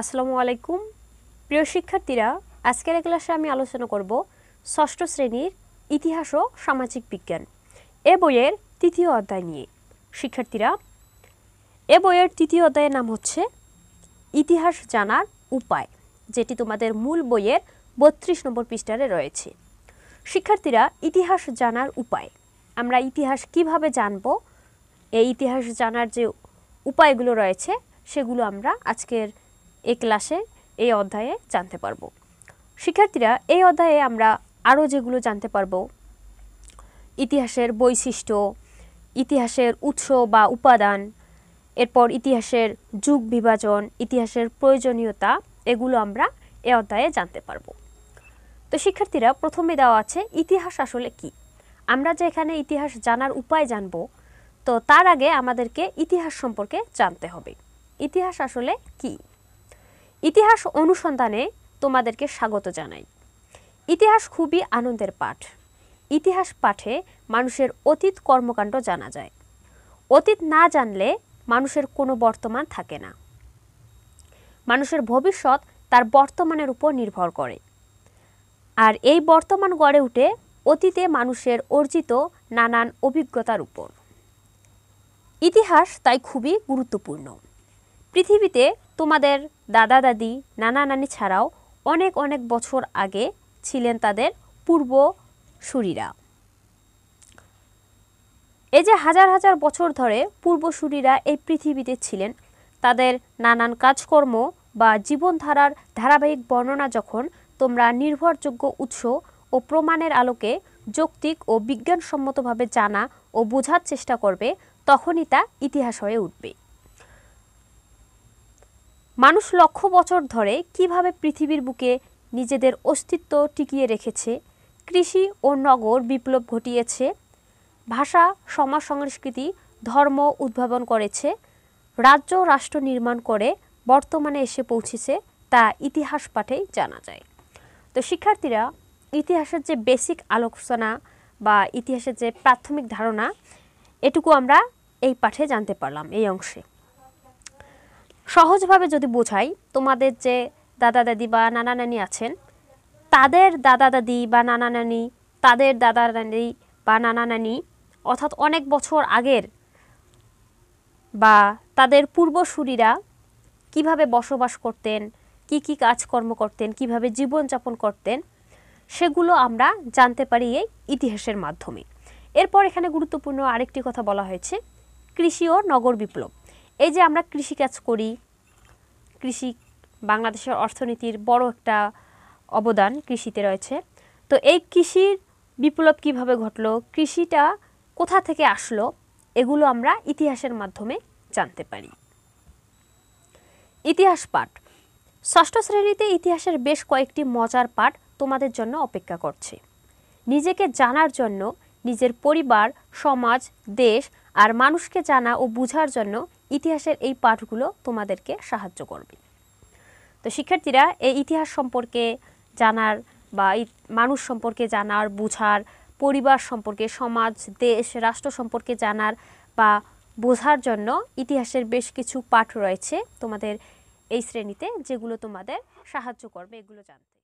আসসালামু আলাইকুম প্রিয় শিক্ষার্থীরা, আজকের ক্লাসে আমি আলোচনা করব ষষ্ঠ শ্রেণীর ইতিহাস ও সামাজিক বিজ্ঞান এ বইয়ের তৃতীয় অধ্যায় নিয়ে। শিক্ষার্থীরা, এ বইয়ের তৃতীয় অধ্যায়ের নাম হচ্ছে ইতিহাস জানার উপায়, যেটি তোমাদের মূল বইয়ের 32 নম্বর পৃষ্ঠায় রয়েছে। শিক্ষার্থীরা, ইতিহাস জানার উপায়, আমরা ইতিহাস কিভাবে জানব, এই ইতিহাস জানার যে উপায়গুলো রয়েছে সেগুলো আমরা আজকের এই ক্লাসে এই অধ্যায়ে জানতে পারবো। শিক্ষার্থীরা, এই অধ্যায়ে আমরা আরও যেগুলো জানতে পারবো, ইতিহাসের বৈশিষ্ট্য, ইতিহাসের উৎস বা উপাদান, এরপর ইতিহাসের যুগ বিভাজন, ইতিহাসের প্রয়োজনীয়তা, এগুলো আমরা এই অধ্যায়ে জানতে পারবো। তো শিক্ষার্থীরা, প্রথমে দেওয়া আছে ইতিহাস আসলে কি। আমরা যে এখানে ইতিহাস জানার উপায় জানবো, তো তার আগে আমাদেরকে ইতিহাস সম্পর্কে জানতে হবে। ইতিহাস আসলে কি? ইতিহাস অনুসন্ধানে তোমাদেরকে স্বাগত জানাই। ইতিহাস খুবই আনন্দের পাঠ। ইতিহাস পাঠে মানুষের অতীত কর্মকাণ্ড জানা যায়। অতীত না জানলে মানুষের কোনো বর্তমান থাকে না। মানুষের ভবিষ্যৎ তার বর্তমানের উপর নির্ভর করে, আর এই বর্তমান গড়ে ওঠে অতীতে মানুষের অর্জিত নানান অভিজ্ঞতার উপর। ইতিহাস তাই খুবই গুরুত্বপূর্ণ। পৃথিবীতে তোমাদের দাদা দাদি, নানা নানি ছাড়াও অনেক অনেক বছর আগে ছিলেন তাদের পূর্বসূরীরা। এই যে হাজার হাজার বছর ধরে পূর্বসূরীরা এই পৃথিবীতে ছিলেন, তাদের নানান কাজকর্ম বা জীবনধারার ধারাবাহিক বর্ণনা যখন তোমরা নির্ভরযোগ্য উৎস ও প্রমাণের আলোকে যৌক্তিক ও বিজ্ঞানসম্মতভাবে জানা ও বোঝার চেষ্টা করবে, তখনই তা ইতিহাস হয়ে উঠবে। মানুষ লক্ষ বছর ধরে কিভাবে পৃথিবীর বুকে নিজেদের অস্তিত্ব টিকিয়ে রেখেছে, কৃষি ও নগর বিপ্লব ঘটিয়েছে, ভাষা, সমাজ, সংস্কৃতি, ধর্ম উদ্ভাবন করেছে, রাজ্য রাষ্ট্র নির্মাণ করে বর্তমানে এসে পৌঁছেছে, তা ইতিহাস পাঠেই জানা যায়। তো শিক্ষার্থীরা, ইতিহাসের যে বেসিক আলোচনা বা ইতিহাসের যে প্রাথমিক ধারণা, এটুকু আমরা এই পাঠে জানতে পারলাম। এই অংশে সহজভাবে যদি বোঝাই, তোমাদের যে দাদা দাদি বা নানা নানি আছেন, তাদের দাদা দাদি বা নানা নানি, তাদের দাদা নানি বা নানা নানি, অর্থাৎ অনেক বছর আগের বা তাদের পূর্বসূরীরা কিভাবে বসবাস করতেন, কি কি কাজকর্ম করতেন, কিভাবে জীবনযাপন করতেন, সেগুলো আমরা জানতে পারি এই ইতিহাসের মাধ্যমে। এরপর এখানে গুরুত্বপূর্ণ আরেকটি কথা বলা হয়েছে, কৃষি ও নগর বিপ্লব। এই যে আমরা কৃষিকাজ করি, কৃষি বাংলাদেশের অর্থনীতির বড় একটা অবদান কৃষিতে রয়েছে। তো এই কৃষির বিপ্লব কিভাবে ঘটলো, কৃষিটা কোথা থেকে আসলো, এগুলো আমরা ইতিহাসের মাধ্যমে জানতে পারি। ইতিহাস পাঠ, ষষ্ঠ শ্রেণীতে ইতিহাসের বেশ কয়েকটি মজার পাঠ তোমাদের জন্য অপেক্ষা করছে। নিজেকে জানার জন্য, নিজের পরিবার, সমাজ, দেশ আর মানুষকে জানা ও বোঝার জন্য ইতিহাসের এই পাঠগুলো তোমাদেরকে সাহায্য করবে। তো শিক্ষার্থীরা, এই ইতিহাস সম্পর্কে জানার বা মানুষ সম্পর্কে জানার, বোঝার, পরিবার সম্পর্কে, সমাজ, দেশ, রাষ্ট্র সম্পর্কে জানার বা বোঝার জন্য ইতিহাসের বেশ কিছু পাঠ রয়েছে তোমাদের এই শ্রেণীতে, যেগুলো তোমাদের সাহায্য করবে এগুলো জানতে।